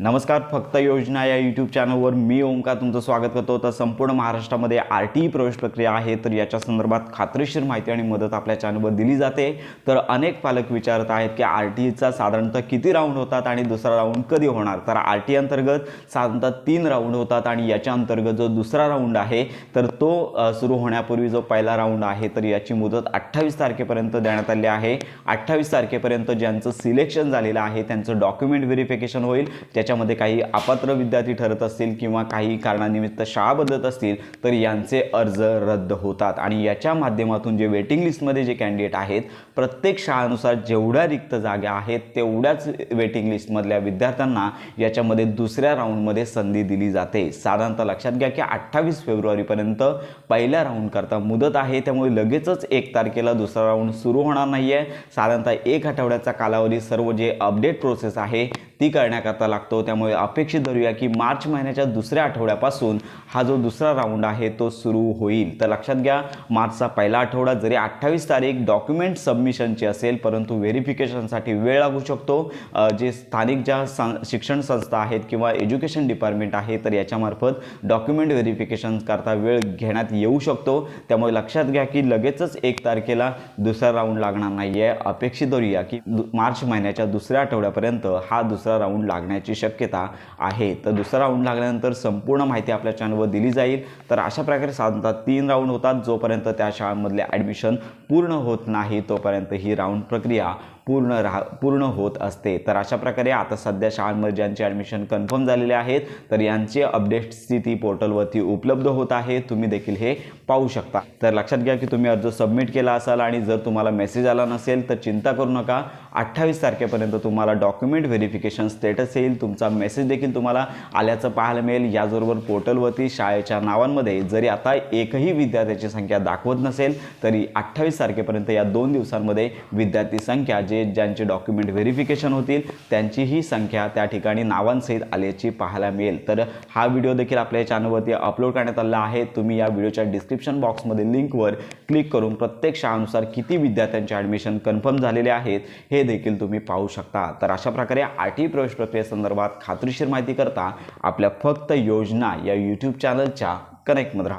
नमस्कार, फक्त योजना या यूट्यूब चॅनलवर मी ओमकार तुमचं स्वागत करतो। तर संपूर्ण महाराष्ट्रामध्ये आरटीई प्रवेश प्रक्रिया आहे, तर याच्या संदर्भात खात्रीशीर माहिती आणि मदत आपल्या चॅनलवर दिली जाते। तर अनेक पालक विचारत आहेत की आरटीईचा साधारणतः किती राऊंड होतात आणि दुसरा राऊंड कधी होणार। तर आरटीई अंतर्गत साधारणतः 3 राऊंड होतात आणि याच्या अंतर्गत जो दुसरा राऊंड आहे तर तो सुरू होण्यापूर्वी जो पहिला राऊंड आहे तर याची मुदत 28 तारखेपर्यंत देण्यात आली आहे। 28 तारखेपर्यंत ज्यांचं सिलेक्शन झालेलं आहे त्यांचं डॉक्युमेंट व्हेरिफिकेशन होईल। त्याच्यामध्ये काही अपात्र विद्यार्थी ठरत असतील किंवा काही कारणानिमित्त शाळा बदलत असतील तर यांचे अर्ज रद्द होतात आणि याच्या माध्यमातून जे वेटिंग लिस्टमध्ये जे कॅन्डिडेट आहेत प्रत्येक शाळेनुसार जेवढ्या रिक्त जागा आहेत तेवढ्याच वेटिंग लिस्टमधल्या विद्यार्थ्यांना याच्यामध्ये दुसऱ्या राऊंडमध्ये संधी दिली जाते। साधारणतः लक्षात घ्या की 28 फेब्रुवारीपर्यंत पहिल्या राऊंड करता मुदत आहे, त्यामुळे लगेचच 1 तारखेला दुसरा राऊंड सुरू होणार नाही आहे। साधारणतः 1 आठवड्याचा कालावधी सर्व जे अपडेट प्रोसेस आहे ती करण्याकरता लागतो। त्यामुळे अपेक्षित धरूया की मार्च महिन्याच्या दुसऱ्या आठवड्यापासून हा जो दुसरा राऊंड आहे तो सुरू होईल। तर लक्षात घ्या मार्चचा पहिला आठवडा जरी 28 तारीख डॉक्युमेंट सबमिशनची असेल परंतु व्हेरिफिकेशनसाठी वेळ लागू शकतो। जे स्थानिक ज्या शिक्षण संस्था आहेत किंवा एज्युकेशन डिपार्टमेंट आहे तर याच्यामार्फत डॉक्युमेंट व्हेरिफिकेशन करता वेळ घेण्यात येऊ शकतो। त्यामुळे लक्षात घ्या की लगेचच 1 तारखेला दुसरा राऊंड लागणार नाही आहे। अपेक्षित धरूया की मार्च महिन्याच्या दुसऱ्या आठवड्यापर्यंत हा दुसरा राऊंड लागण्याची शक्यता आहे। तर दुसरा राऊंड लागल्यानंतर संपूर्ण माहिती आपल्या चॅनलवर दिली जाईल। तर अशा प्रकारे साधारणतः 3 राऊंड होतात, जोपर्यंत त्या शाळांमधले ॲडमिशन पूर्ण होत नाही तोपर्यंत ही राऊंड प्रक्रिया पूर्ण होत असते। तर अशा प्रकारे आता सध्या शाळांमध्ये ज्यांचे ॲडमिशन कन्फर्म झालेले आहेत तर यांचे अपडेट स्थिती पोर्टलवरती उपलब्ध होत आहे, तुम्ही देखील हे पाहू शकता। तर लक्षात घ्या की तुम्ही अर्ज सबमिट केला असाल आणि जर तुम्हाला मेसेज आला नसेल तर चिंता करू नका, 28 तारखेपर्यंत तुम्हाला डॉक्युमेंट व्हेरिफिकेशन स्टेटस येईल, तुमचा मेसेज देखील तुम्हाला आल्याचं पाहायला मिळेल। याचबरोबर पोर्टलवरती शाळेच्या नावांमध्ये जरी आता एकही विद्यार्थ्याची संख्या दाखवत नसेल तरी 28 तारखेपर्यंत या 2 दिवसांमध्ये विद्यार्थी संख्या ज्यांचे डॉक्युमेंट व्हेरिफिकेशन होतील त्यांची ही संख्या त्या ठिकाणी नावांसहित आल्याची पाहायला मिळेल। तर हा व्हिडिओ देखील आपल्या चॅनलवरती अपलोड करण्यात आला आहे, तुम्ही या व्हिडिओच्या डिस्क्रिप्शन बॉक्समध्ये लिंकवर क्लिक करून प्रत्येक शाळेनुसार किती विद्यार्थ्यांचे ॲडमिशन कन्फर्म झालेले आहेत हे देखील तुम्ही पाहू शकता। तर अशा प्रकारे आरटीई प्रवेश प्रक्रियेसंदर्भात खात्रीशीर माहिती करता आपल्या फक्त योजना या यूट्यूब चॅनलच्या कनेक्टमध्ये राहा।